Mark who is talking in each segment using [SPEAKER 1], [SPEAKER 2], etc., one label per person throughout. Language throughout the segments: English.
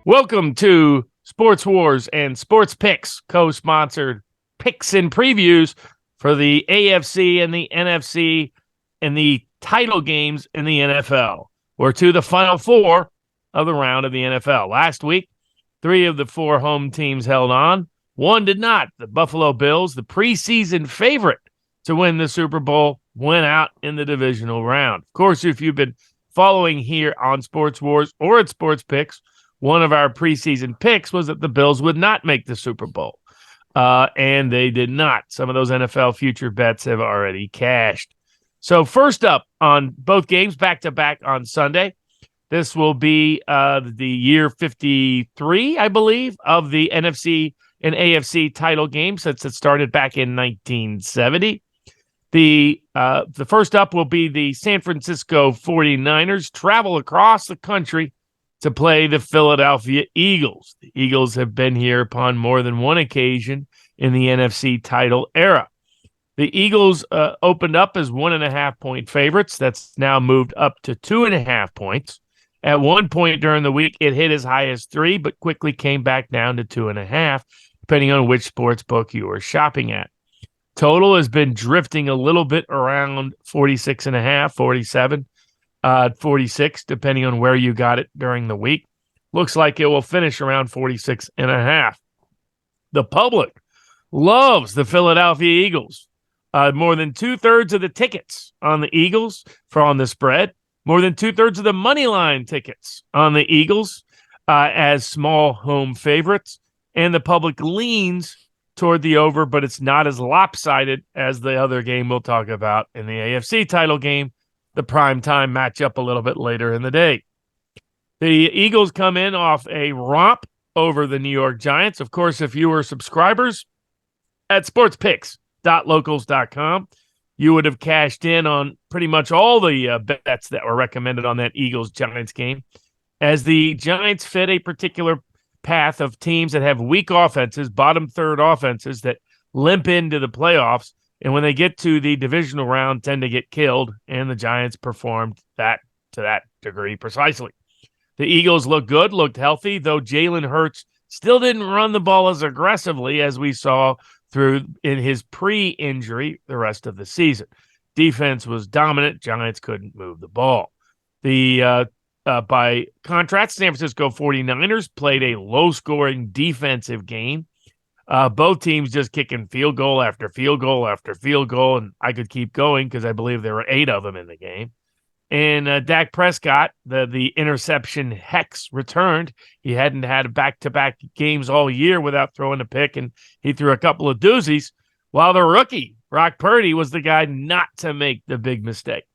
[SPEAKER 1] Welcome to Sports Wars and Sports Picks, co-sponsored picks and previews for the AFC and the NFC and the title games in the NFL. We're to the final four of the round of the NFL. Last week, three of the four home teams held on. One did not. The Buffalo Bills, the preseason favorite to win the Super Bowl, went out in the divisional round. Of course, if you've been following here on Sports Wars or at Sports Picks, one of our preseason picks was that the Bills would not make the Super Bowl, and they did not. Some of those NFL future bets have already cashed. So first up on both games, back-to-back on Sunday, this will be the year 53, I believe, of the NFC and AFC title game since it started back in 1970. The first up will be the San Francisco 49ers travel across the country to play the Philadelphia Eagles. The Eagles have been here upon more than one occasion in the NFC title era. The Eagles opened up as 1.5-point favorites. That's now moved up to 2.5 points. At one point during the week, it hit as high as 3, but quickly came back down to 2.5, depending on which sports book you are shopping at. Total has been drifting a little bit around 46.5, 47. 46, depending on where you got it during the week. Looks like it will finish around 46.5. The public loves the Philadelphia Eagles. More than 2/3 of the tickets on the Eagles on the spread. More than 2/3 of the money line tickets on the Eagles as small home favorites. And the public leans toward the over, but it's not as lopsided as the other game we'll talk about in the AFC title game, the primetime matchup a little bit later in the day. The Eagles come in off a romp over the New York Giants. Of course, if you were subscribers at sportspicks.locals.com, you would have cashed in on pretty much all the bets that were recommended on that Eagles-Giants game, as the Giants fit a particular path of teams that have weak offenses, bottom third offenses that limp into the playoffs. And when they get to the divisional round, tend to get killed, and the Giants performed that to that degree precisely. The Eagles looked good, looked healthy, though Jalen Hurts still didn't run the ball as aggressively as we saw through in his pre-injury the rest of the season. Defense was dominant. Giants couldn't move the ball. By contrast, San Francisco 49ers played a low-scoring defensive game. Both teams just kicking field goal after field goal after field goal, and I could keep going because I believe there were 8 of them in the game. And Dak Prescott, the interception hex returned. He hadn't had back-to-back games all year without throwing a pick, and he threw a couple of doozies, while the rookie, Brock Purdy, was the guy not to make the big mistake.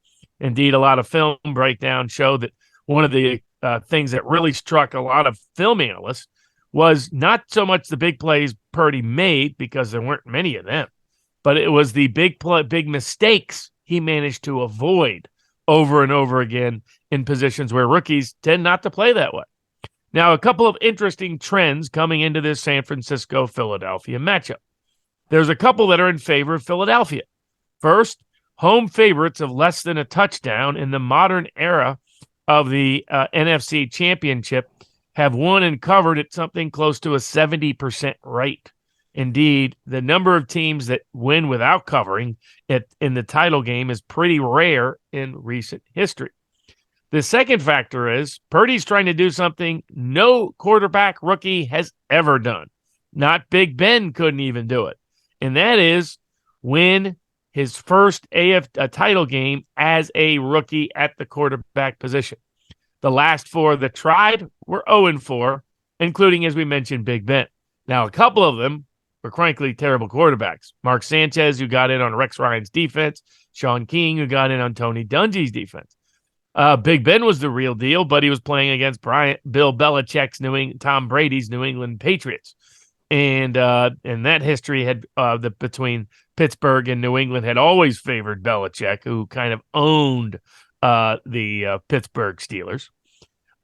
[SPEAKER 1] Indeed, a lot of film breakdown showed that one of the things that really struck a lot of film analysts was not so much the big plays Purdy made, because there weren't many of them, but it was the big mistakes he managed to avoid over and over again in positions where rookies tend not to play that way. Now, a couple of interesting trends coming into this San Francisco-Philadelphia matchup. There's a couple that are in favor of Philadelphia. First, home favorites of less than a touchdown in the modern era of the NFC Championship have won and covered at something close to a 70% rate. Indeed, the number of teams that win without covering in the title game is pretty rare in recent history. The second factor is Purdy's trying to do something no quarterback rookie has ever done. Not Big Ben couldn't even do it. And that is win his first title game as a rookie at the quarterback position. The last 4 that tried were 0-4, including, as we mentioned, Big Ben. Now, a couple of them were frankly terrible quarterbacks. Mark Sanchez, who got in on Rex Ryan's defense. Sean King, who got in on Tony Dungy's defense. Big Ben was the real deal, but he was playing against Bill Belichick's Tom Brady's New England Patriots. And that history had between Pittsburgh and New England had always favored Belichick, who kind of owned the Pittsburgh Steelers.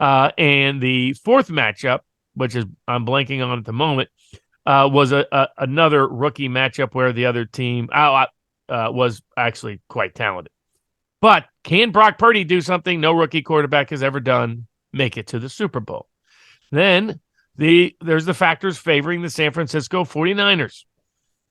[SPEAKER 1] And the fourth matchup, which is I'm blanking on at the moment, was another rookie matchup where the other team was actually quite talented. But can Brock Purdy do something no rookie quarterback has ever done, make it to the Super Bowl? Then there's the factors favoring the San Francisco 49ers.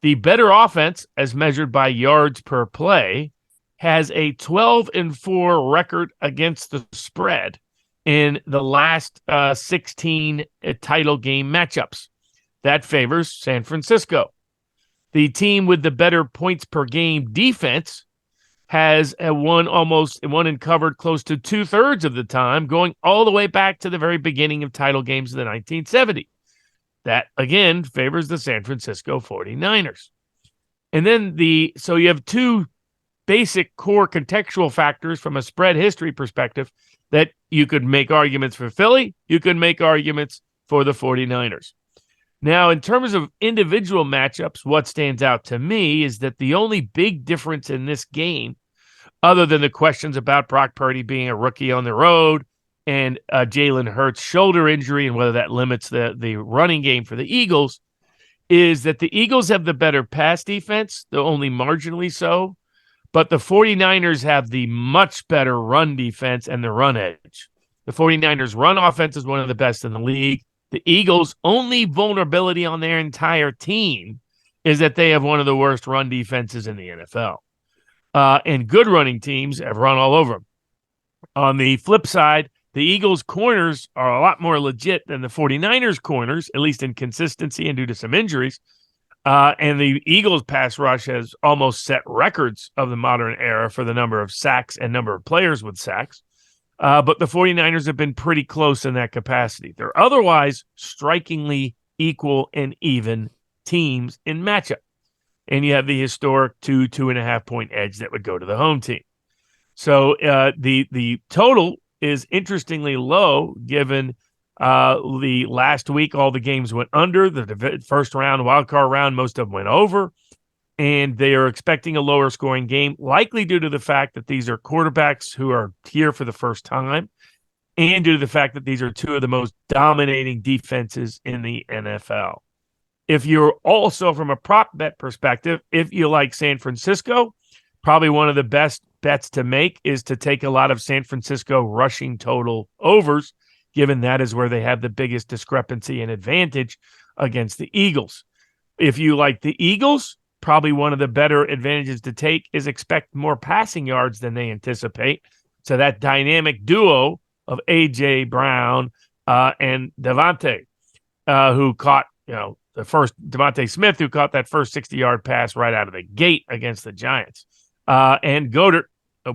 [SPEAKER 1] The better offense, as measured by yards per play, has a 12-4 record against the spread in the last 16 title game matchups. That favors San Francisco. The team with the better points per game defense has won and covered close to 2/3 of the time, going all the way back to the very beginning of title games of the 1970s. That, again, favors the San Francisco 49ers. And then so you have two basic core contextual factors from a spread history perspective that you could make arguments for Philly. You could make arguments for the 49ers. Now, in terms of individual matchups, what stands out to me is that the only big difference in this game, other than the questions about Brock Purdy being a rookie on the road and Jalen Hurts' shoulder injury and whether that limits the running game for the Eagles, is that the Eagles have the better pass defense, though only marginally so, but the 49ers have the much better run defense and the run edge. The 49ers' run offense is one of the best in the league. The Eagles' only vulnerability on their entire team is that they have one of the worst run defenses in the NFL. And good running teams have run all over them. On the flip side, the Eagles' corners are a lot more legit than the 49ers' corners, at least in consistency and due to some injuries. And the Eagles' pass rush has almost set records of the modern era for the number of sacks and number of players with sacks. But the 49ers have been pretty close in that capacity. They're otherwise strikingly equal and even teams in matchup. And you have the historic 2.5 point edge that would go to the home team. So the total is interestingly low given the last week. All the games went under. The first round, wild card round, most of them went over. And they are expecting a lower scoring game, likely due to the fact that these are quarterbacks who are here for the first time and due to the fact that these are two of the most dominating defenses in the NFL. If you're also, from a prop bet perspective, if you like San Francisco, probably one of the best bets to make is to take a lot of San Francisco rushing total overs, given that is where they have the biggest discrepancy and advantage against the Eagles. If you like the Eagles, probably one of the better advantages to take is expect more passing yards than they anticipate. So that dynamic duo of A.J. Brown and Devontae, who caught, the first Devontae Smith, who caught that first 60-yard pass right out of the gate against the Giants. And Goddard,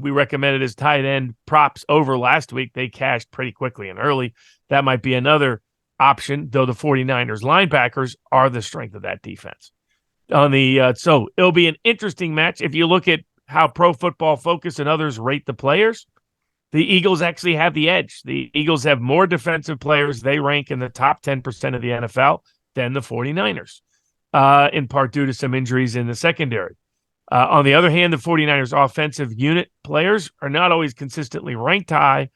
[SPEAKER 1] we recommended his tight end props over last week. They cashed pretty quickly and early. That might be another option, though the 49ers linebackers are the strength of that defense. So it'll be an interesting match. If you look at how Pro Football Focus and others rate the players, the Eagles actually have the edge. The Eagles have more defensive players. They rank in the top 10% of the NFL than the 49ers, in part due to some injuries in the secondary. On the other hand, the 49ers offensive unit players are not always consistently ranked high,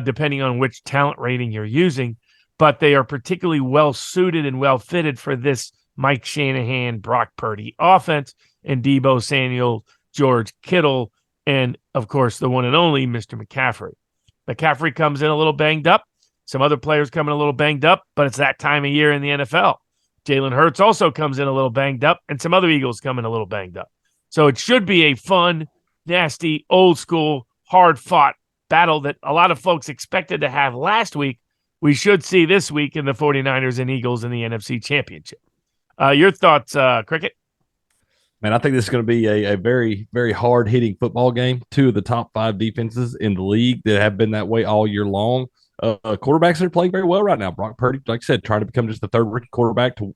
[SPEAKER 1] depending on which talent rating you're using, but they are particularly well suited and well fitted for this Mike Shanahan, Brock Purdy offense, and Deebo Samuel, George Kittle, and, of course, the one and only Mr. McCaffrey. McCaffrey comes in a little banged up. Some other players come in a little banged up, but it's that time of year in the NFL. Jalen Hurts also comes in a little banged up, and some other Eagles come in a little banged up. So it should be a fun, nasty, old-school, hard-fought battle that a lot of folks expected to have last week. We should see this week in the 49ers and Eagles in the NFC Championship. Your thoughts, Cricket?
[SPEAKER 2] Man, I think this is going to be a very, very hard-hitting football game. Two of the top 5 defenses in the league that have been that way all year long. Quarterbacks that are playing very well right now. Brock Purdy, like I said, trying to become just the third rookie quarterback to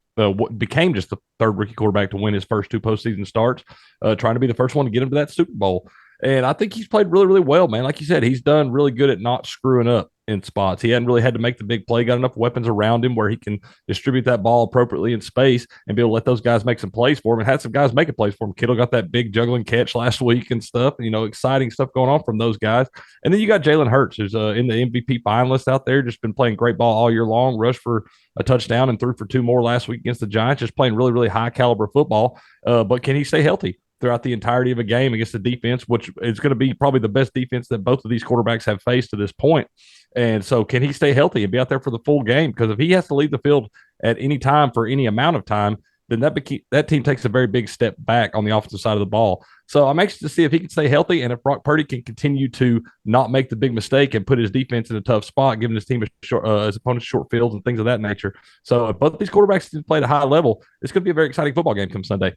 [SPEAKER 2] became just the third rookie quarterback to win his first 2 postseason starts. Trying to be the first one to get him to that Super Bowl. And I think he's played really, really well, man. Like you said, he's done really good at not screwing up in spots. He hadn't really had to make the big play, got enough weapons around him where he can distribute that ball appropriately in space and be able to let those guys make some plays for him, and had some guys making plays for him. Kittle got that big juggling catch last week and stuff, exciting stuff going on from those guys. And then you got Jalen Hurts, who's in the MVP finalist out there, just been playing great ball all year long, rushed for a touchdown and threw for 2 more last week against the Giants, just playing really, really high caliber football. But can he stay healthy throughout the entirety of a game against the defense, which is going to be probably the best defense that both of these quarterbacks have faced to this point? And so, can he stay healthy and be out there for the full game? Because if he has to leave the field at any time for any amount of time, then that team takes a very big step back on the offensive side of the ball. So I'm anxious to see if he can stay healthy and if Brock Purdy can continue to not make the big mistake and put his defense in a tough spot, giving his team his opponents short fields and things of that nature. So if both these quarterbacks can play at a high level, it's going to be a very exciting football game come Sunday.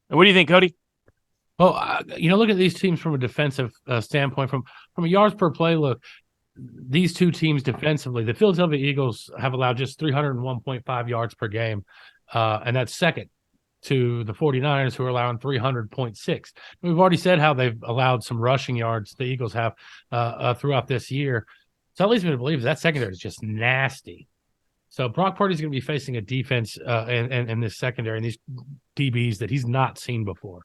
[SPEAKER 1] What do you think, Cody?
[SPEAKER 3] Well, look at these teams from a defensive standpoint. From a yards per play look, these two teams defensively, the Philadelphia Eagles have allowed just 301.5 yards per game, and that's second to the 49ers, who are allowing 300.6. We've already said how they've allowed some rushing yards, the Eagles have, throughout this year. So that leads me to believe that secondary is just nasty. So Brock Purdy's going to be facing a defense in this secondary and these DBs that he's not seen before.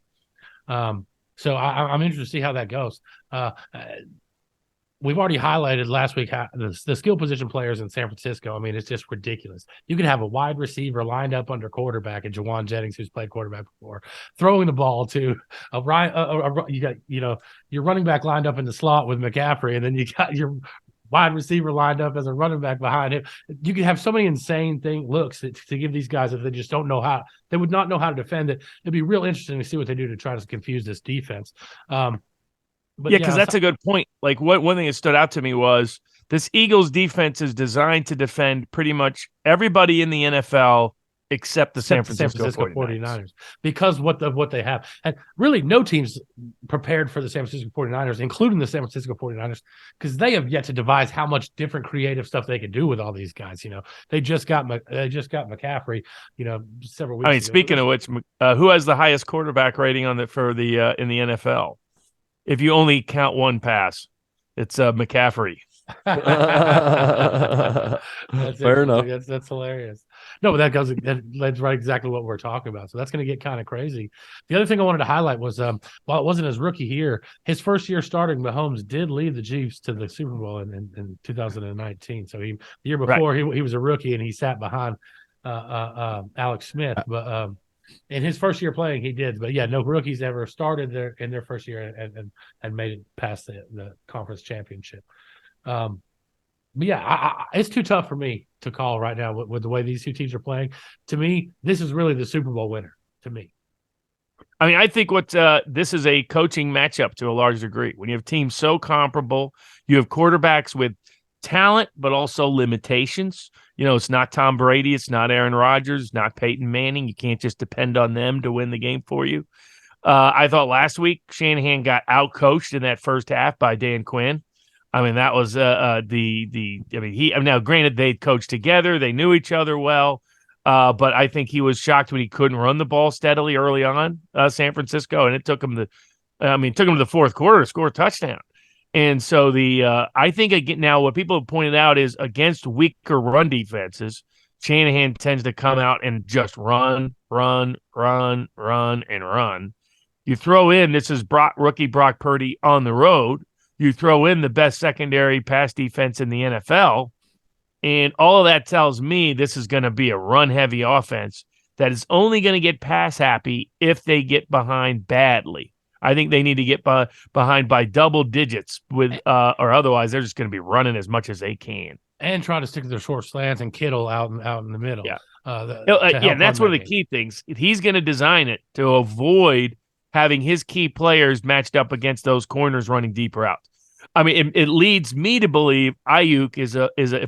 [SPEAKER 3] So I'm interested to see how that goes. We've already highlighted last week how the skill position players in San Francisco. I mean, it's just ridiculous. You could have a wide receiver lined up under quarterback, and Jawan Jennings, who's played quarterback before, throwing the ball to you got your running back lined up in the slot with McCaffrey, and then you got your wide receiver lined up as a running back behind him. You could have so many insane looks to give these guys if they just don't know how. They would not know how to defend it. It'd be real interesting to see what they do to try to confuse this defense.
[SPEAKER 1] Because that's a good point. Like one thing that stood out to me was this Eagles defense is designed to defend pretty much everybody in the NFL except the San Francisco 49ers.
[SPEAKER 3] Because what they have. And really no team's prepared for the San Francisco 49ers, including the San Francisco 49ers, because they have yet to devise how much different creative stuff they could do with all these guys. They just got McCaffrey, several weeks ago.
[SPEAKER 1] Speaking of which, who has the highest quarterback rating in the NFL? If you only count one pass, it's McCaffrey.
[SPEAKER 3] Fair enough. That's hilarious. No, but that's right exactly what we're talking about. So that's going to get kind of crazy. The other thing I wanted to highlight was while it wasn't his rookie year, his first year starting, Mahomes did lead the Chiefs to the Super Bowl in 2019. So the year before he was a rookie and he sat behind Alex Smith, but in his first year playing, he did. But yeah, no rookies ever started in their first year and made it past the conference championship. But yeah, it's too tough for me to call right now with the way these two teams are playing. To me, this is really the Super Bowl winner. To me,
[SPEAKER 1] I mean, I think this is a coaching matchup to a large degree. When you have teams so comparable, you have quarterbacks with talent but also limitations. It's not Tom Brady, it's not Aaron Rodgers, it's not Peyton Manning. You can't just depend on them to win the game for you. I thought last week Shanahan got out-coached in that first half by Dan Quinn. I mean, that was now granted they'd coached together, they knew each other well, but I think he was shocked when he couldn't run the ball steadily early on, San Francisco, and it took him to the fourth quarter to score a touchdown. And so I think again now what people have pointed out is against weaker run defenses, Shanahan tends to come out and just run. You throw in this is rookie Brock Purdy on the road. You throw in the best secondary pass defense in the NFL, and all of that tells me this is going to be a run-heavy offense that is only going to get pass-happy if they get behind badly. I think they need to get behind by double digits or otherwise they're just going to be running as much as they can
[SPEAKER 3] and try to stick to their short slants and Kittle out in the middle.
[SPEAKER 1] Yeah, and that's one of the key things. He's going to design it to avoid having his key players matched up against those corners running deep routes. I mean, it leads me to believe Ayuk is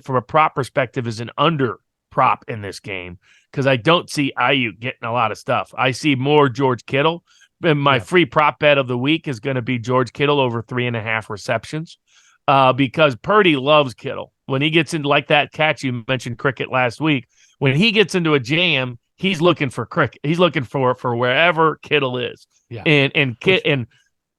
[SPEAKER 1] from a prop perspective is an under prop in this game because I don't see Ayuk getting a lot of stuff. I see more George Kittle. And my free prop bet of the week is going to be George Kittle over 3.5 receptions because Purdy loves Kittle. When he gets into like that catch, you mentioned cricket last week, when he gets into a jam, he's looking for cricket. He's looking for wherever Kittle is.
[SPEAKER 3] Yeah.
[SPEAKER 1] And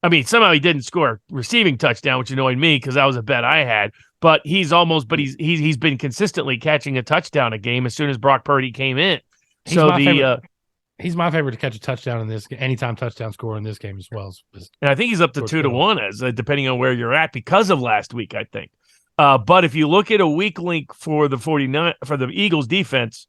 [SPEAKER 1] I mean, somehow he didn't score a receiving touchdown, which annoyed me because that was a bet I had. But he's been consistently catching a touchdown a game as soon as Brock Purdy came in.
[SPEAKER 3] He's my favorite to catch a touchdown in this anytime touchdown score in this game as well.
[SPEAKER 1] And I think he's up to 2-1 as depending on where you're at because of last week, I think. But if you look at a weak link for the Eagles defense,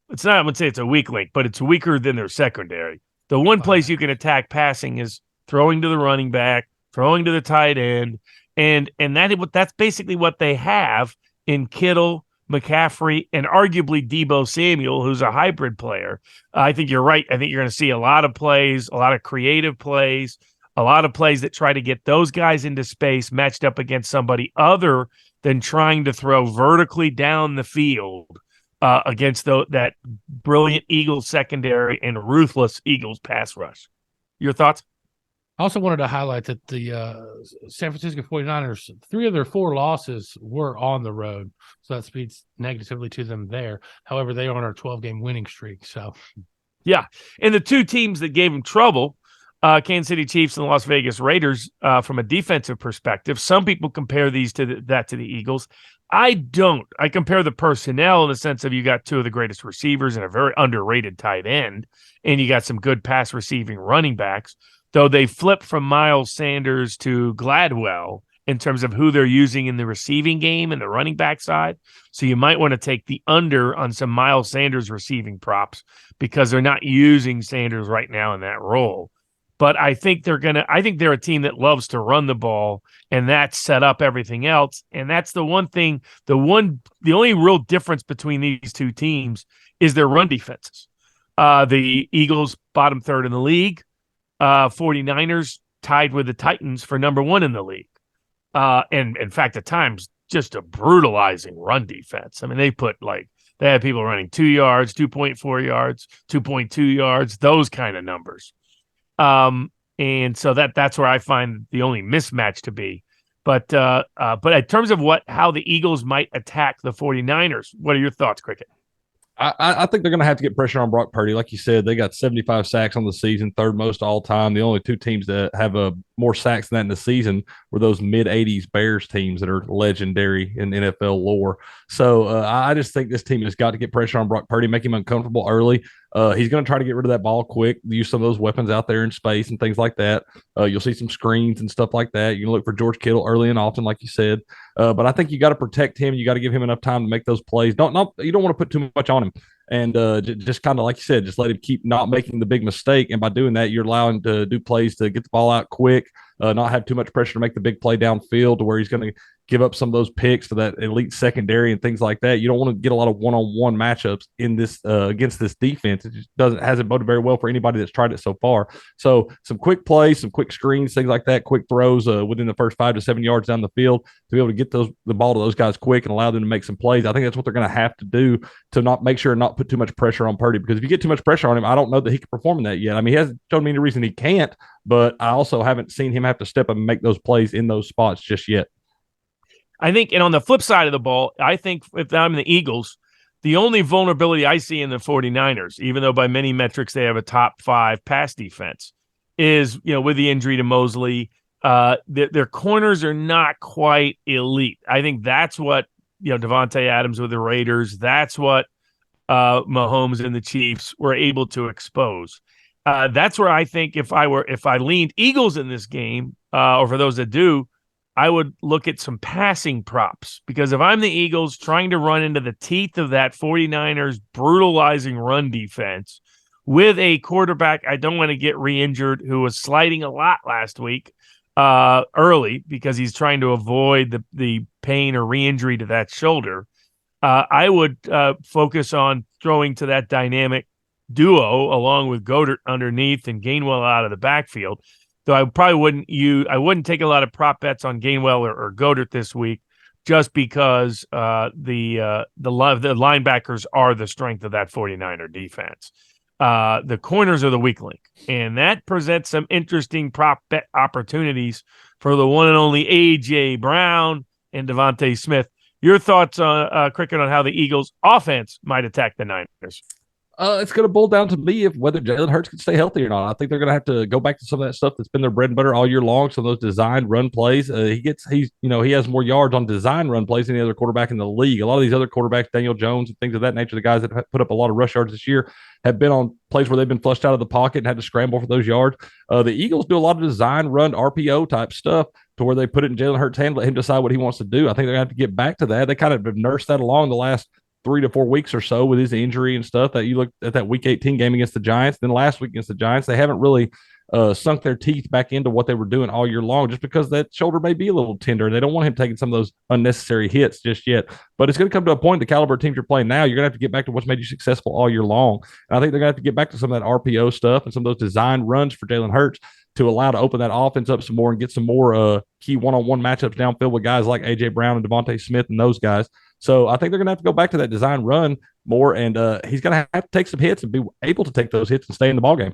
[SPEAKER 1] it's not, I would say it's a weak link, but it's weaker than their secondary. The one place you can attack passing is throwing to the running back, throwing to the tight end, and that's basically what they have in Kittle, McCaffrey, and arguably Deebo Samuel, who's a hybrid player. I think you're right. I think you're going to see a lot of plays, a lot of creative plays, a lot of plays that try to get those guys into space matched up against somebody other than trying to throw vertically down the field against that brilliant Eagles secondary and ruthless Eagles pass rush. Your thoughts?
[SPEAKER 3] I also wanted to highlight that the San Francisco 49ers, 3 of their 4 losses were on the road. So that speaks negatively to them there. However, they are on a 12-game winning streak. So,
[SPEAKER 1] yeah. And the 2 teams that gave them trouble, Kansas City Chiefs and the Las Vegas Raiders, from a defensive perspective, some people compare these to the Eagles. I don't. I compare the personnel in the sense of you got 2 of the greatest receivers and a very underrated tight end, and you got some good pass receiving running backs. Though they flip from Miles Sanders to Gladwell in terms of who they're using in the receiving game and the running back side. So you might want to take the under on some Miles Sanders receiving props because they're not using Sanders right now in that role. But I think they're a team that loves to run the ball, and that set up everything else. And that's the one thing, the only real difference between these 2 teams is their run defenses. The Eagles bottom 3rd in the league. 49ers tied with the Titans for number 1 in the league. And in fact, at times, just a brutalizing run defense. I mean, they had people running 2 yards, 2.4 yards, 2.2 yards, those kind of numbers. And so that's where I find the only mismatch to be. But in terms of how the Eagles might attack the 49ers, what are your thoughts, Cricket?
[SPEAKER 2] I think they're going to have to get pressure on Brock Purdy. Like you said, they got 75 sacks on the season, 3rd most all time. The only 2 teams that have more sacks than that in the season were those mid-'80s Bears teams that are legendary in NFL lore. So I just think this team has got to get pressure on Brock Purdy, make him uncomfortable early. He's going to try to get rid of that ball quick, use some of those weapons out there in space and things like that. You'll see some screens and stuff like that. You can look for George Kittle early and often, like you said. But I think you got to protect him. You got to give him enough time to make those plays. You don't want to put too much on him. And just kind of like you said, just let him keep not making the big mistake. And by doing that, you're allowing him to do plays to get the ball out quick, not have too much pressure to make the big play downfield to where he's going to give up some of those picks to that elite secondary and things like that. You don't want to get a lot of one-on-one matchups in this against this defense. It just hasn't boded very well for anybody that's tried it so far. So some quick plays, some quick screens, things like that, quick throws within the first 5 to 7 yards down the field to be able to get the ball to those guys quick and allow them to make some plays. I think that's what they're going to have to do to not make sure and not put too much pressure on Purdy, because if you get too much pressure on him, I don't know that he can perform in that yet. I mean, he hasn't shown me any reason he can't, but I also haven't seen him have to step up and make those plays in those spots just yet.
[SPEAKER 1] I think, and on the flip side of the ball, I think if I'm the Eagles, the only vulnerability I see in the 49ers, even though by many metrics they have a top 5 pass defense, is, with the injury to Mosley, their corners are not quite elite. I think that's what, Devontae Adams with the Raiders, that's what Mahomes and the Chiefs were able to expose. That's where I think if I leaned Eagles in this game, or for those that do, I would look at some passing props, because if I'm the Eagles trying to run into the teeth of that 49ers brutalizing run defense with a quarterback I don't want to get re-injured, who was sliding a lot last week early because he's trying to avoid the pain or re-injury to that shoulder, I would focus on throwing to that dynamic duo along with Goddard underneath and Gainwell out of the backfield. Though I probably wouldn't take a lot of prop bets on Gainwell or Goddard this week, just because the linebackers are the strength of that 49er defense. The corners are the weak link, and that presents some interesting prop bet opportunities for the one and only A.J. Brown and Devontae Smith. Your thoughts on Cricket on how the Eagles' offense might attack the Niners?
[SPEAKER 2] It's going to boil down to me if whether Jalen Hurts can stay healthy or not. I think they're going to have to go back to some of that stuff that's been their bread and butter all year long. Some of those designed run plays. He has more yards on design run plays than any other quarterback in the league. A lot of these other quarterbacks, Daniel Jones and things of that nature, the guys that put up a lot of rush yards this year, have been on plays where they've been flushed out of the pocket and had to scramble for those yards. The Eagles do a lot of design run RPO type stuff to where they put it in Jalen Hurts' hand, let him decide what he wants to do. I think they're going to have to get back to that. They kind of have nursed that along the last 3 to 4 weeks or so with his injury and stuff. That you look at that week 18 game against the Giants, then last week against the Giants, they haven't really sunk their teeth back into what they were doing all year long, just because that shoulder may be a little tender and they don't want him taking some of those unnecessary hits just yet. But it's going to come to a point, the caliber of teams you're playing now, you're going to have to get back to what's made you successful all year long. And I think they're going to have to get back to some of that RPO stuff and some of those design runs for Jalen Hurts to allow to open that offense up some more and get some more key one-on-one matchups downfield with guys like A.J. Brown and Devontae Smith and those guys. So I think they're going to have to go back to that design run more, and he's going to have to take some hits and be able to take those hits and stay in the ballgame.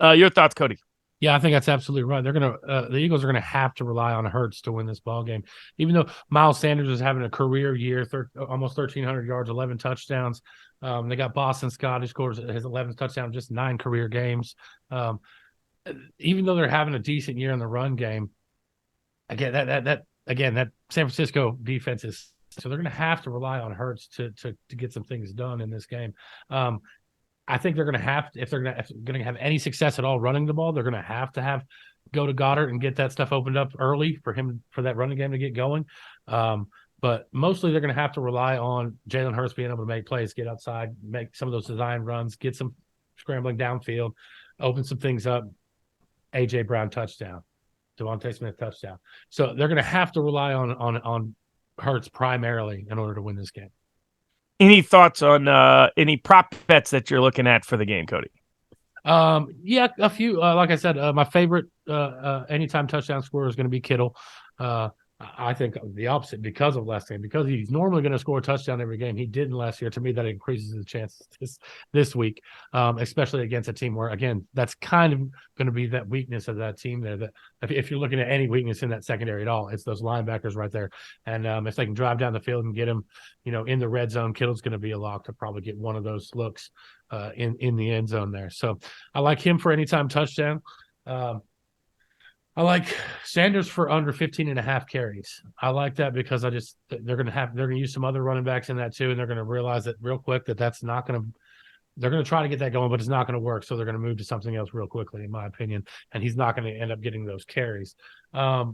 [SPEAKER 1] Your thoughts, Cody?
[SPEAKER 3] Yeah, I think that's absolutely right. They're the Eagles are gonna have to rely on Hurts to win this ball game. Even though Miles Sanders is having a career year, almost 1,300 yards, 11 touchdowns. They got Boston Scott, who scores his 11th touchdown in just 9 career games. Even though they're having a decent year in the run game, again that San Francisco defense is, so they're gonna have to rely on Hurts to get some things done in this game. I think they're going to have to, if they're going to have any success at all running the ball, they're going to have go to Goddard and get that stuff opened up early for that running game to get going. But mostly they're going to have to rely on Jalen Hurts being able to make plays, get outside, make some of those design runs, get some scrambling downfield, open some things up. A.J. Brown touchdown, Devontae Smith touchdown. So they're going to have to rely on Hurts primarily in order to win this game.
[SPEAKER 1] Any thoughts on any prop bets that you're looking at for the game, Cody?
[SPEAKER 3] Yeah, a few. Like I said, my favorite anytime touchdown scorer is going to be Kittle. I think the opposite because of last game. Because he's normally going to score a touchdown every game. He didn't last year. To me, that increases the chances this week, especially against a team where, again, that's kind of going to be that weakness of that team there. That if you're looking at any weakness in that secondary at all, it's those linebackers right there. And if they can drive down the field and get him, in the red zone, Kittle's going to be a lock to probably get one of those looks in the end zone there. So I like him for anytime touchdown. I like Sanders for under 15.5 carries. I like that because they're going to use some other running backs in that too. And they're going to realize that real quick that's not going to, they're going to try to get that going, but it's not going to work. So they're going to move to something else real quickly, in my opinion. And he's not going to end up getting those carries. I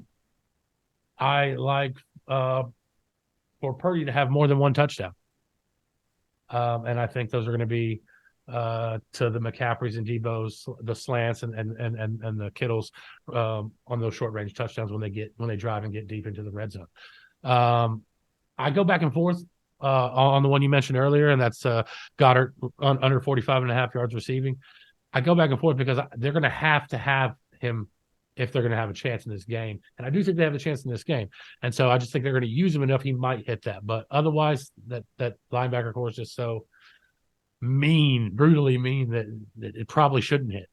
[SPEAKER 3] like for Purdy to have more than one touchdown. And I think those are going to be to the McCaffreys and Debo's, the slants and the Kittles on those short range touchdowns when they drive and get deep into the red zone. I go back and forth on the one you mentioned earlier, and that's Goddard under 45.5 yards receiving. I go back and forth because they're going to have him if they're going to have a chance in this game. And I do think they have a chance in this game. And so I just think they're going to use him enough he might hit that. But otherwise, that linebacker core is just so brutally mean that it probably shouldn't hit.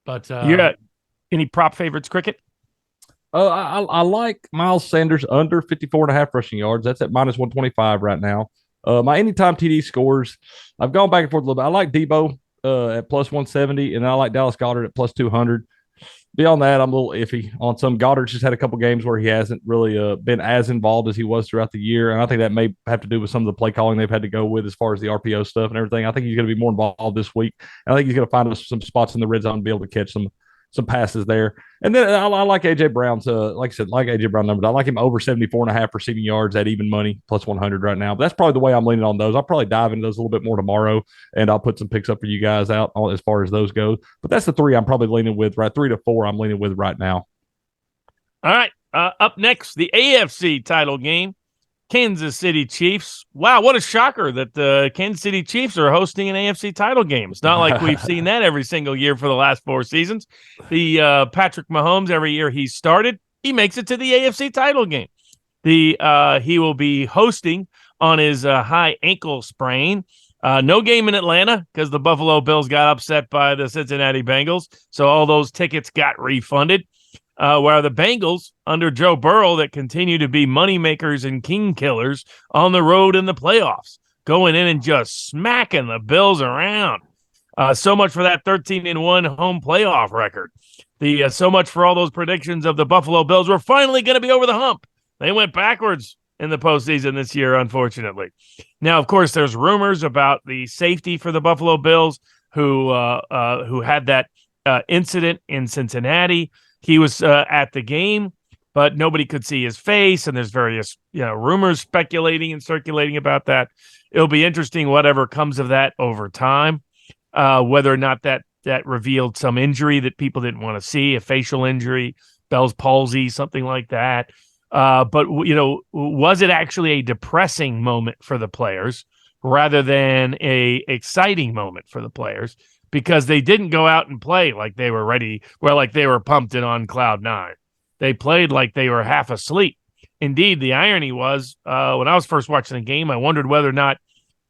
[SPEAKER 3] But
[SPEAKER 1] you got any prop favorites, Cricket?
[SPEAKER 2] I like Miles Sanders under 54.5 rushing yards. That's at minus 125 right now. My anytime TD scores, I've gone back and forth a little bit. I like Debo at plus 170, and I like Dallas Goedert at plus 200. Beyond that, I'm a little iffy on some. Goddard's just had a couple games where he hasn't really been as involved as he was throughout the year, and I think that may have to do with some of the play calling they've had to go with as far as the RPO stuff and everything. I think he's going to be more involved this week. And I think he's going to find us some spots in the red zone and be able to catch some passes there. And then I like A.J. Brown's, like I said, like A.J. Brown numbers. I like him over 74.5 receiving yards at even money, plus 100 right now. But that's probably the way I'm leaning on those. I'll probably dive into those a little bit more tomorrow, and I'll put some picks up for you guys out as far as those go. But that's the three I'm probably leaning with, right? 3 to 4 I'm leaning with right now.
[SPEAKER 1] All right. Up next, the AFC title game. Kansas City Chiefs. Wow, what a shocker that the Kansas City Chiefs are hosting an AFC title game. It's not like we've seen that every single year for the last 4 seasons. The Patrick Mahomes, every year he started, he makes it to the AFC title game. He will be hosting on his high ankle sprain. No game in Atlanta because the Buffalo Bills got upset by the Cincinnati Bengals, so all those tickets got refunded. Where the Bengals, under Joe Burrow, that continue to be moneymakers and king killers on the road in the playoffs, going in and just smacking the Bills around. So much for that 13-1 home playoff record. So much for all those predictions of the Buffalo Bills. We're finally going to be over the hump. They went backwards in the postseason this year, unfortunately. Now, of course, there's rumors about the safety for the Buffalo Bills who had that incident in Cincinnati. He was at the game, but nobody could see his face, and there's various rumors speculating and circulating about that. It'll be interesting whatever comes of that over time, whether or not that that revealed some injury that people didn't want to see, a facial injury, Bell's palsy, something like that. But, was it actually a depressing moment for the players rather than a exciting moment for the players? Because they didn't go out and play like they were ready, like they were pumped and on cloud nine. They played like they were half asleep. Indeed, the irony was when I was first watching the game, I wondered whether or not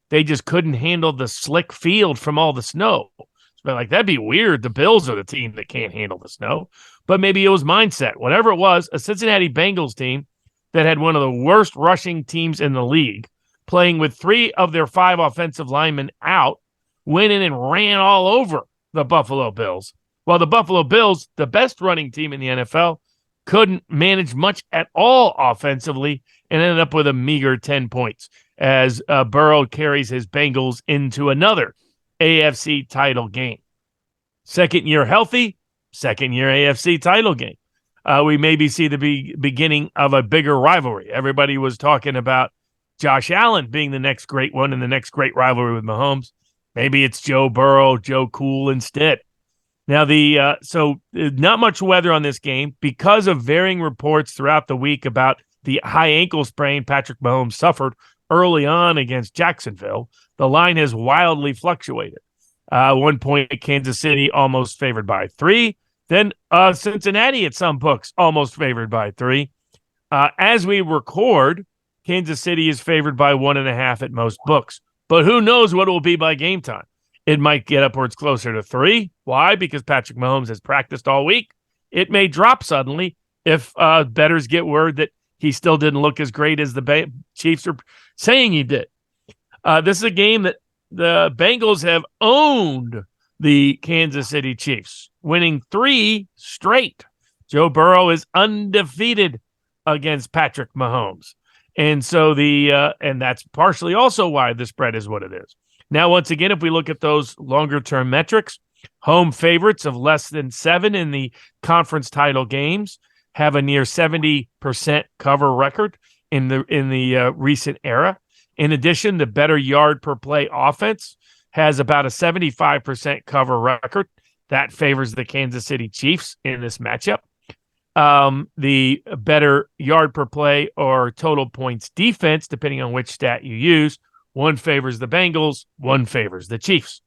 [SPEAKER 1] they just couldn't handle the slick field from all the snow. So like, that'd be weird. The Bills are the team that can't handle the snow. But maybe it was mindset. Whatever it was, a Cincinnati Bengals team that had one of the worst rushing teams in the league, playing with 3 of their 5 offensive linemen out, went in and ran all over the Buffalo Bills. While the Buffalo Bills, the best running team in the NFL, couldn't manage much at all offensively and ended up with a meager 10 points as Burrow carries his Bengals into another AFC title game. Second year healthy, second year AFC title game. We maybe see the beginning of a bigger rivalry. Everybody was talking about Josh Allen being the next great one and the next great rivalry with Mahomes. Maybe it's Joe Burrow, Joe Cool instead. Now, so not much weather on this game because of varying reports throughout the week about the high ankle sprain Patrick Mahomes suffered early on against Jacksonville. The line has wildly fluctuated. One point, Kansas City almost favored by 3. Then Cincinnati at some books almost favored by 3. As we record, Kansas City is favored by 1.5 at most books. But who knows what it will be by game time? It might get upwards closer to 3. Why? Because Patrick Mahomes has practiced all week. It may drop suddenly if bettors get word that he still didn't look as great as the Chiefs are saying he did. This is a game that the Bengals have owned the Kansas City Chiefs, winning 3 straight. Joe Burrow is undefeated against Patrick Mahomes. And so and that's partially also why the spread is what it is. Now, once again, if we look at those longer-term metrics, home favorites of less than 7 in the conference title games have a near 70% cover record in the recent era. In addition, the better yard per play offense has about a 75% cover record. That favors the Kansas City Chiefs in this matchup. The better yard per play or total points defense, depending on which stat you use, one favors the Bengals, one favors the Chiefs.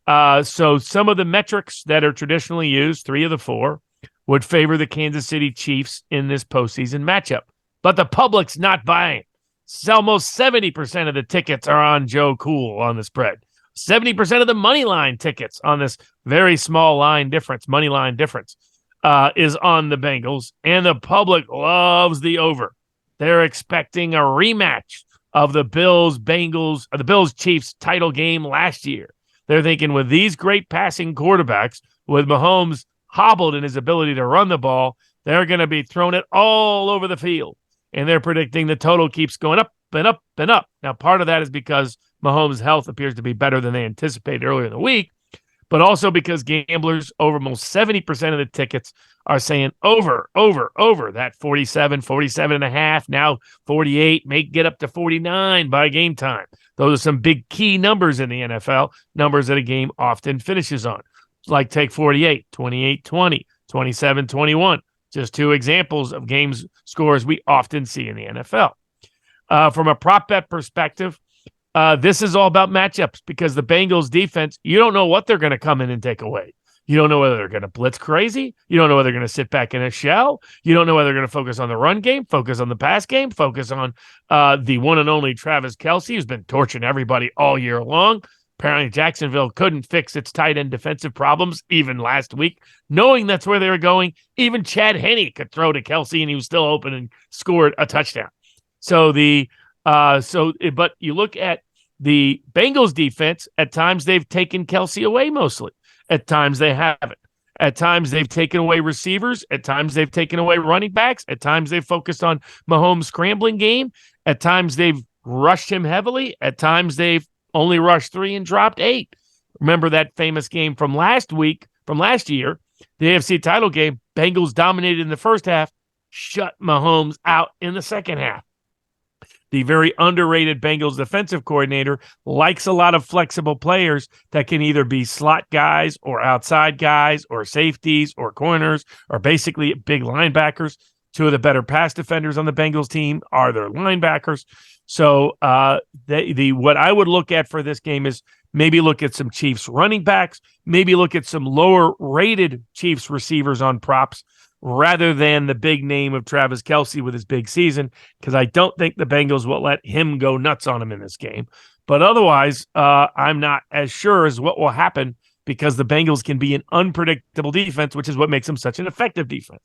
[SPEAKER 1] So some of the metrics that are traditionally used, 3 of the 4, would favor the Kansas City Chiefs in this postseason matchup. But the public's not buying. Almost 70% of the tickets are on Joe Cool on the spread. 70% of the money line tickets on this very small line difference, money line difference, is on the Bengals, and the public loves the over. They're expecting a rematch of the Bills-Chiefs title game last year. They're thinking with these great passing quarterbacks, with Mahomes hobbled in his ability to run the ball, they're going to be throwing it all over the field. And they're predicting the total keeps going up and up and up. Now, part of that is because Mahomes' health appears to be better than they anticipated earlier in the week, but also because gamblers, over almost 70% of the tickets, are saying over. That 47.5, now 48, may get up to 49 by game time. Those are some big key numbers in the NFL, numbers that a game often finishes on. Like take 48, 28-20, 27-21. Just 2 examples of games scores we often see in the NFL. From a prop bet perspective, this is all about matchups because the Bengals defense, you don't know what they're going to come in and take away. You don't know whether they're going to blitz crazy. You don't know whether they're going to sit back in a shell. You don't know whether they're going to focus on the run game, focus on the pass game, focus on the one and only Travis Kelce, who's been torching everybody all year long. Apparently, Jacksonville couldn't fix its tight end defensive problems even last week, knowing that's where they were going. Even Chad Henne could throw to Kelce, and he was still open and scored a touchdown. So but you look at the Bengals defense. At times, they've taken Kelce away mostly. At times, they haven't. At times, they've taken away receivers. At times, they've taken away running backs. At times, they've focused on Mahomes' scrambling game. At times, they've rushed him heavily. At times, they've only rushed 3 and dropped 8. Remember that famous game from last year, the AFC title game. Bengals dominated in the first half, shut Mahomes out in the second half. the very underrated Bengals defensive coordinator, likes a lot of flexible players that can either be slot guys or outside guys or safeties or corners or basically big linebackers. Two of the better pass defenders on the Bengals team are their linebackers. So what I would look at for this game is maybe look at some Chiefs running backs, maybe look at some lower rated Chiefs receivers on props rather than the big name of Travis Kelce with his big season, because I don't think the Bengals will let him go nuts on him in this game. But otherwise, I'm not as sure as what will happen because the Bengals can be an unpredictable defense, which is what makes them such an effective defense.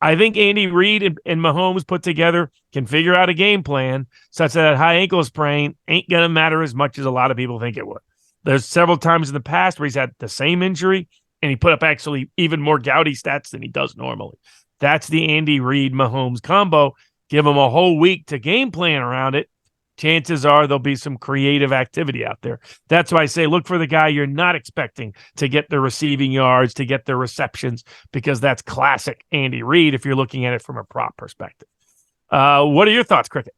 [SPEAKER 1] I think Andy Reid and Mahomes put together can figure out a game plan such that high ankle sprain ain't going to matter as much as a lot of people think it would. There's several times in the past where he's had the same injury and he put up actually even more gaudy stats than he does normally. That's the Andy Reid-Mahomes combo. Give him a whole week to game plan around it. Chances are there'll be some creative activity out there. That's why I say look for the guy you're not expecting to get the receiving yards, to get the receptions, because that's classic Andy Reid if you're looking at it from a prop perspective. What are your thoughts, Cricket?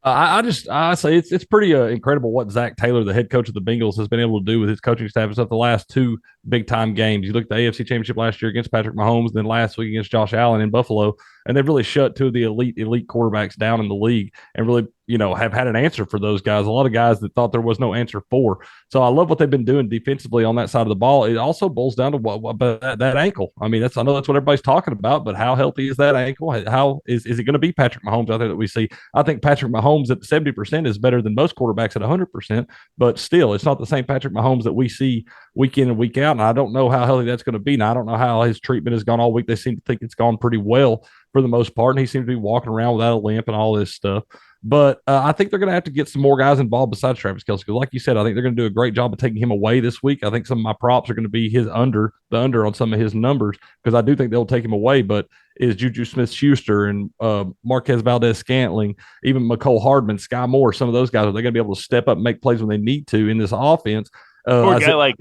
[SPEAKER 2] I say it's pretty incredible what Zach Taylor, the head coach of the Bengals, has been able to do with his coaching staff and stuff the last two big time games. You look at the AFC Championship last year against Patrick Mahomes, then last week against Josh Allen in Buffalo, and they've really shut two of the elite quarterbacks down in the league and really, have had an answer for those guys. A lot of guys that thought there was no answer for. So I love what they've been doing defensively on that side of the ball. It also boils down to what that ankle. I mean, I know that's what everybody's talking about, but how healthy is that ankle? How is it going to be Patrick Mahomes out there that we see? I think Patrick Mahomes at 70% is better than most quarterbacks at 100%, but still, it's not the same Patrick Mahomes that we see week in and week out. And I don't know how healthy that's going to be. Now, I don't know how his treatment has gone all week. They seem to think it's gone pretty well for the most part, and he seems to be walking around without a limp and all this stuff. But I think they're going to have to get some more guys involved besides Travis Kelce. Because like you said, I think they're going to do a great job of taking him away this week. I think some of my props are going to be the under on some of his numbers, because I do think they'll take him away. But is Juju Smith-Schuster and Marquez Valdez-Scantling, even McCole Hardman, Sky Moore, some of those guys, are they going to be able to step up and make plays when they need to in this offense?
[SPEAKER 1] Poor guy like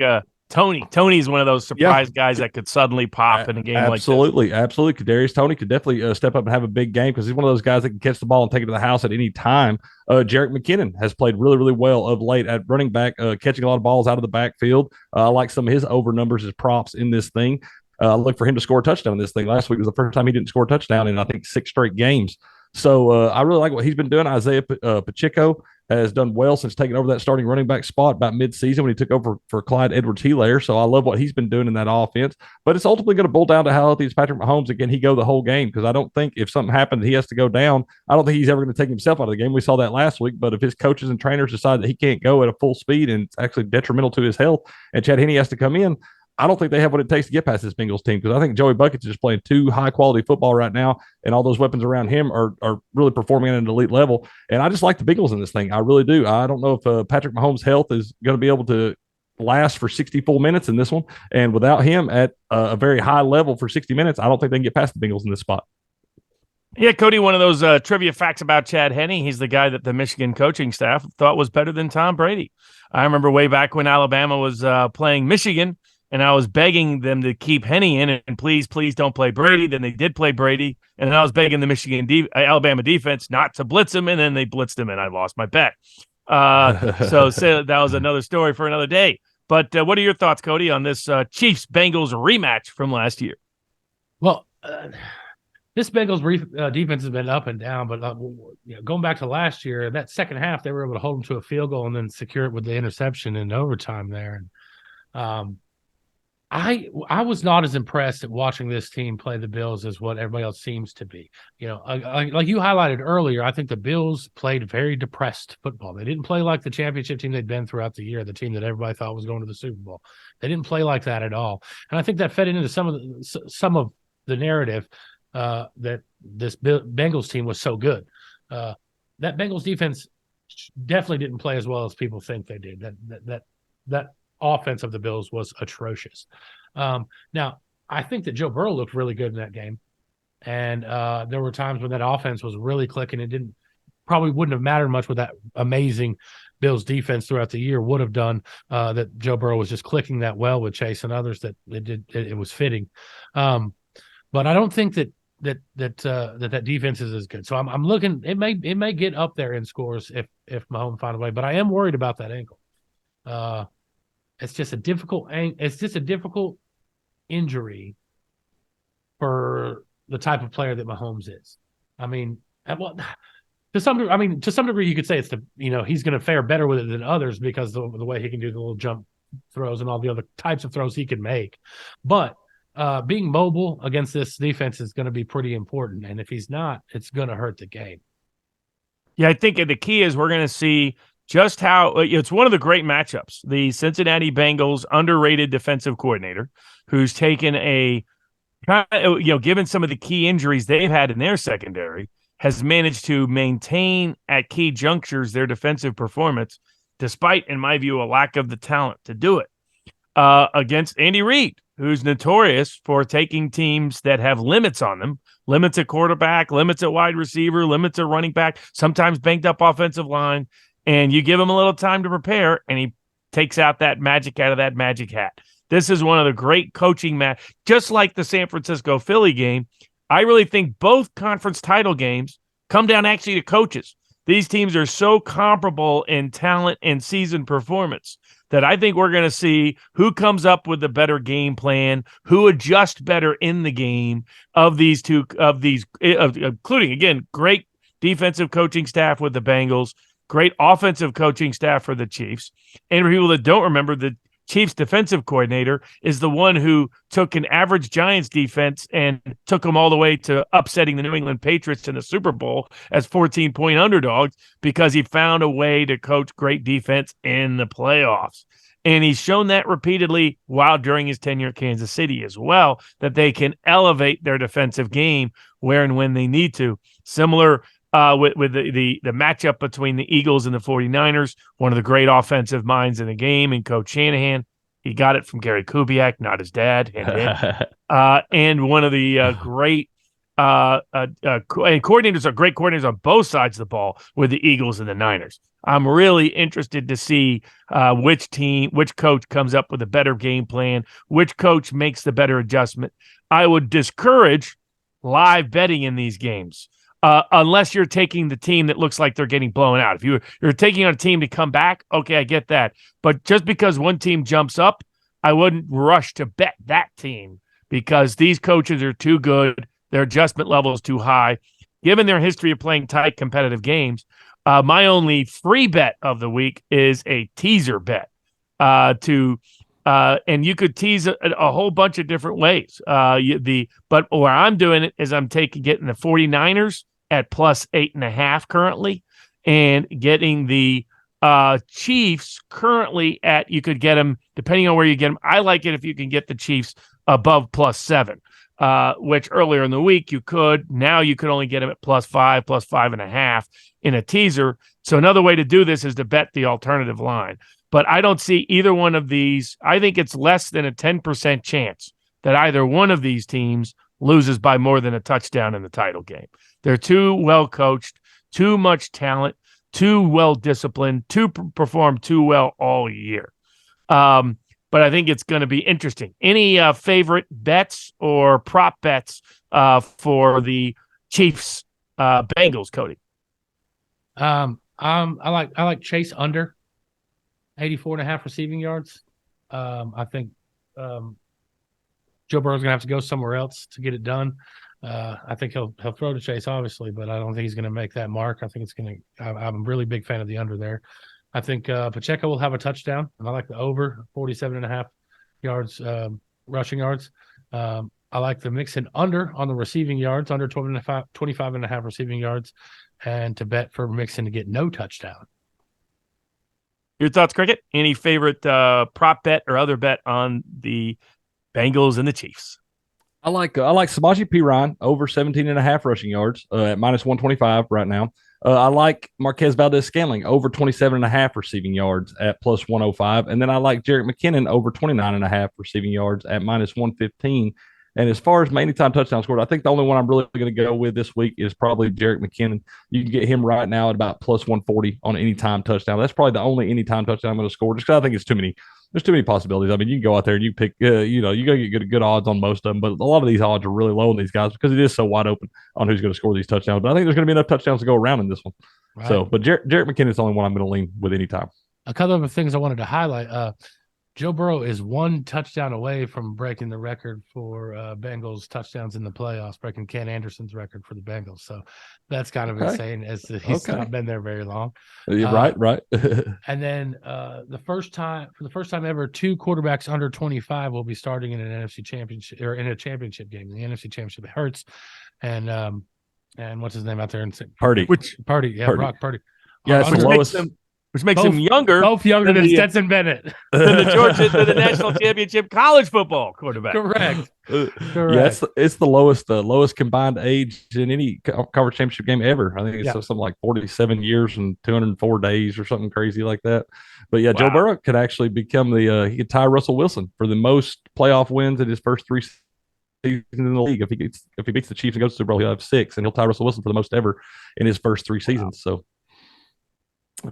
[SPEAKER 1] Tony. Tony's one of those surprise guys that could suddenly pop in a game like this.
[SPEAKER 2] Absolutely. Kadarius Toney could definitely step up and have a big game because he's one of those guys that can catch the ball and take it to the house at any time. Jerick McKinnon has played really, really well of late at running back, catching a lot of balls out of the backfield. I like some of his over numbers as props in this thing. Look for him to score a touchdown in this thing. Last week was the first time he didn't score a touchdown in, I think, 6 straight games. So I really like what he's been doing. Isaiah Pacheco has done well since taking over that starting running back spot about mid-season when he took over for Clyde Edwards-Helaire. So I love what he's been doing in that offense. But it's ultimately going to boil down to how healthy is Patrick Mahomes, and can he go the whole game? Because I don't think if something happened he has to go down, I don't think he's ever going to take himself out of the game. We saw that last week. But if his coaches and trainers decide that he can't go at a full speed and it's actually detrimental to his health, and Chad Henne has to come in, I don't think they have what it takes to get past this Bengals team, because I think Joey Buckets is just playing too high-quality football right now, and all those weapons around him are really performing at an elite level. And I just like the Bengals in this thing. I really do. I don't know if Patrick Mahomes' health is going to be able to last for 60 full minutes in this one. And without him at a very high level for 60 minutes, I don't think they can get past the Bengals in this spot.
[SPEAKER 1] Yeah, Cody, one of those trivia facts about Chad Henne, he's the guy that the Michigan coaching staff thought was better than Tom Brady. I remember way back when Alabama was playing Michigan, and I was begging them to keep Henne in and please don't play Brady. Then they did play Brady. And then I was begging the Alabama defense not to blitz him. And then they blitzed him and I lost my bet. So that was another story for another day. But what are your thoughts, Cody, on this Chiefs-Bengals rematch from last year?
[SPEAKER 3] Well, this Bengals defense has been up and down, but going back to last year, that second half, they were able to hold them to a field goal and then secure it with the interception in overtime there. And I was not as impressed at watching this team play the Bills as what everybody else seems to be. Like you highlighted earlier, I think the Bills played very depressed football. They didn't play like the championship team they'd been throughout the year, the team that everybody thought was going to the Super Bowl. They didn't play like that at all, and I think that fed into some of the narrative that this Bengals team was so good. That Bengals defense definitely didn't play as well as people think they did. That offense of the Bills was atrocious. Now, I think that Joe Burrow looked really good in that game, and there were times when that offense was really clicking. It probably wouldn't have mattered much with that amazing Bills defense throughout the year would have done that Joe Burrow was just clicking that well with Chase and others that it was fitting. But I don't think that that defense is as good. So I'm looking. It may get up there in scores if Mahomes find a way. But I am worried about that ankle. It's just a difficult injury for the type of player that Mahomes is. I mean, to some degree, you could say it's he's going to fare better with it than others because the way he can do the little jump throws and all the other types of throws he can make. But being mobile against this defense is going to be pretty important. And if he's not, it's going to hurt the game.
[SPEAKER 1] Yeah, I think the key is we're going to see just how it's one of the great matchups. The Cincinnati Bengals underrated defensive coordinator who's taken given some of the key injuries they've had in their secondary, has managed to maintain at key junctures their defensive performance, despite, in my view, a lack of the talent to do it. Against Andy Reid, who's notorious for taking teams that have limits on them, limits at quarterback, limits at wide receiver, limits at running back, sometimes banked up offensive line, and you give him a little time to prepare, and he takes out that magic out of that magic hat. This is one of the great coaching just like the San Francisco Philly game. I really think both conference title games come down actually to coaches. These teams are so comparable in talent and season performance that I think we're going to see who comes up with the better game plan, who adjusts better in the game including, again, great defensive coaching staff with the Bengals, great offensive coaching staff for the Chiefs. And for people that don't remember, the Chiefs defensive coordinator is the one who took an average Giants defense and took them all the way to upsetting the New England Patriots in the Super Bowl as 14-point underdogs because he found a way to coach great defense in the playoffs. And he's shown that repeatedly while during his tenure at Kansas City as well, that they can elevate their defensive game where and when they need to. Similar with the matchup between the Eagles and the 49ers, one of the great offensive minds in the game, and Coach Shanahan. He got it from Gary Kubiak, not his dad. And one of the great coordinators are great coordinators on both sides of the ball with the Eagles and the Niners. I'm really interested to see which coach comes up with a better game plan, which coach makes the better adjustment. I would discourage live betting in these games. Unless you're taking the team that looks like they're getting blown out. If you're taking on a team to come back, okay, I get that. But just because one team jumps up, I wouldn't rush to bet that team because these coaches are too good. Their adjustment level is too high. Given their history of playing tight competitive games, my only free bet of the week is a teaser bet. And you could tease a whole bunch of different ways. But where I'm doing it is I'm getting the 49ers at plus 8.5 currently, and getting the Chiefs currently at, you could get them depending on where you get them. I like it if you can get the Chiefs above plus 7, which earlier in the week you could. Now you could only get them at plus 5, plus 5.5 in a teaser. So another way to do this is to bet the alternative line. But I don't see either one of these. I think it's less than a 10% chance that either one of these teams loses by more than a touchdown in the title game. They're too well coached, too much talent, too well disciplined, to perform too well all year. But I think it's going to be interesting. Any favorite bets or prop bets for the Chiefs Bengals, Cody?
[SPEAKER 3] I like Chase under 84.5 receiving yards. I think Joe Burrow's gonna have to go somewhere else to get it done. I think he'll throw to Chase, obviously, but I don't think he's gonna make that mark. I think I'm a really big fan of the under there. I think Pacheco will have a touchdown, and I like the over 47.5 yards rushing yards. I like the Mixon under on the receiving yards, under 25.5 receiving yards, and to bet for Mixon to get no touchdown.
[SPEAKER 1] Your thoughts, Cricket? Any favorite prop bet or other bet on the Bengals and the Chiefs?
[SPEAKER 2] I like Samaje Perine over 17.5 rushing yards at minus 125 right now. I like Marquez Valdez-Scantling over 27.5 receiving yards at plus 105. And then I like Jerick McKinnon over 29.5 receiving yards at minus 115. And as far as my anytime touchdown scored, I think the only one I'm really going to go with this week is probably Jerick McKinnon. You can get him right now at about plus 140 on anytime touchdown. That's probably the only anytime touchdown I'm going to score, just because I think it's too many there's too many possibilities. I mean, you can go out there and you pick, you got to get good odds on most of them, but a lot of these odds are really low on these guys because it is so wide open on who's going to score these touchdowns. But I think there's going to be enough touchdowns to go around in this one. Right. So, but Jarek McKinnon's the only one I'm going to lean with any time.
[SPEAKER 3] A couple of things I wanted to highlight. Joe Burrow is one touchdown away from breaking the record for Bengals touchdowns in the playoffs, breaking Ken Anderson's record for the Bengals. So that's kind of insane as he's not been there very long.
[SPEAKER 2] Right.
[SPEAKER 3] And then for the first time ever, 2 quarterbacks under 25 will be starting in an NFC championship or in a championship game. The NFC championship Hurts and what's his name out there in
[SPEAKER 2] Purdy.
[SPEAKER 3] Purdy. Brock Purdy.
[SPEAKER 2] Yeah, it's the lowest.
[SPEAKER 1] Which makes him younger.
[SPEAKER 3] Both younger than Stetson Bennett.
[SPEAKER 1] Than the national championship college football quarterback.
[SPEAKER 3] Correct.
[SPEAKER 2] Yeah, it's the lowest combined age in any conference championship game ever. I think it's something like 47 years and 204 days or something crazy like that. But yeah, wow. Joe Burrow could actually become he could tie Russell Wilson for the most playoff wins in his first 3 seasons in the league. If he beats the Chiefs and goes to the Super Bowl, he'll have 6, and he'll tie Russell Wilson for the most ever in his first 3 seasons. So.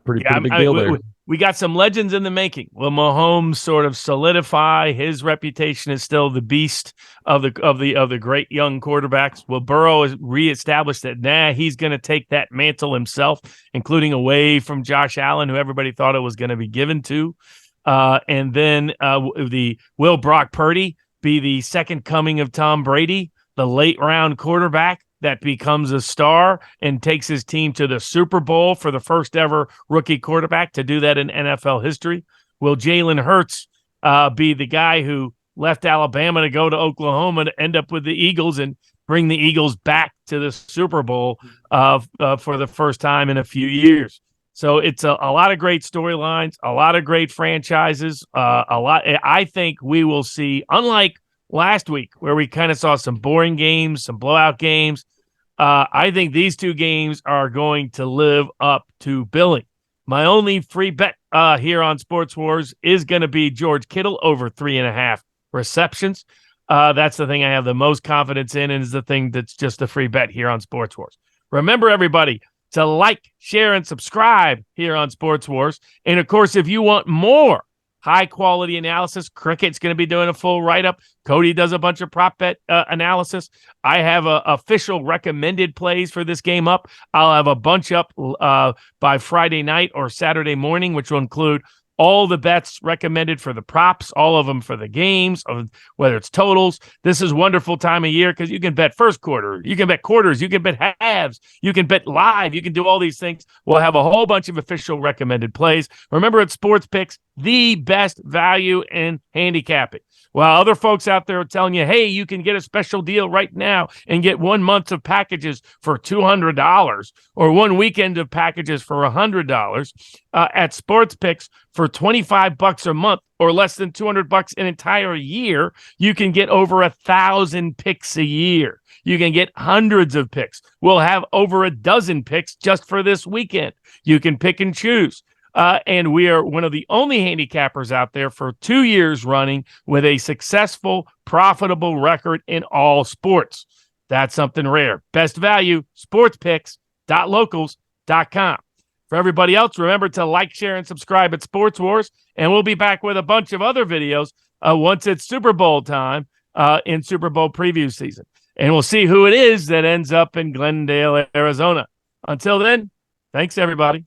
[SPEAKER 2] Pretty big deal there.
[SPEAKER 1] We got some legends in the making. Will Mahomes sort of solidify his reputation as still the beast of the great young quarterbacks? Will Burrow reestablish that he's going to take that mantle himself, including away from Josh Allen, who everybody thought it was going to be given to? And then will Brock Purdy be the second coming of Tom Brady, the late round quarterback that becomes a star and takes his team to the Super Bowl for the first ever rookie quarterback to do that in NFL history? Will Jalen Hurts be the guy who left Alabama to go to Oklahoma to end up with the Eagles and bring the Eagles back to the Super Bowl for the first time in a few years? So it's a lot of great storylines, a lot of great franchises, I think we will see, unlike last week where we kind of saw some boring games, some blowout games. I think these 2 games are going to live up to billing. My only free bet here on Sports Wars is going to be George Kittle over 3.5 receptions. That's the thing I have the most confidence in, and is the thing that's just a free bet here on Sports Wars. Remember, everybody, to like, share, and subscribe here on Sports Wars. And, of course, if you want more high-quality analysis, Cricket's going to be doing a full write-up. Cody does a bunch of prop bet analysis. I have official recommended plays for this game up. I'll have a bunch up by Friday night or Saturday morning, which will include all the bets recommended for the props, all of them for the games, whether it's totals. This is a wonderful time of year because you can bet first quarter, you can bet quarters, you can bet halves, you can bet live, you can do all these things. We'll have a whole bunch of official recommended plays. Remember, at Sports Picks, the best value in handicapping. While other folks out there are telling you, hey, you can get a special deal right now and get 1 month of packages for $200 or 1 weekend of packages for $100, at Sports Picks for $25 a month or less than $200 an entire year, you can get over 1,000 picks a year. You can get hundreds of picks. We'll have over a dozen picks just for this weekend. You can pick and choose. And we are one of the only handicappers out there for 2 years running with a successful, profitable record in all sports. That's something rare. Best value, sportspicks.locals.com. For everybody else, remember to like, share, and subscribe at Sports Wars, and we'll be back with a bunch of other videos once it's Super Bowl time in Super Bowl preview season. And we'll see who it is that ends up in Glendale, Arizona. Until then, thanks, everybody.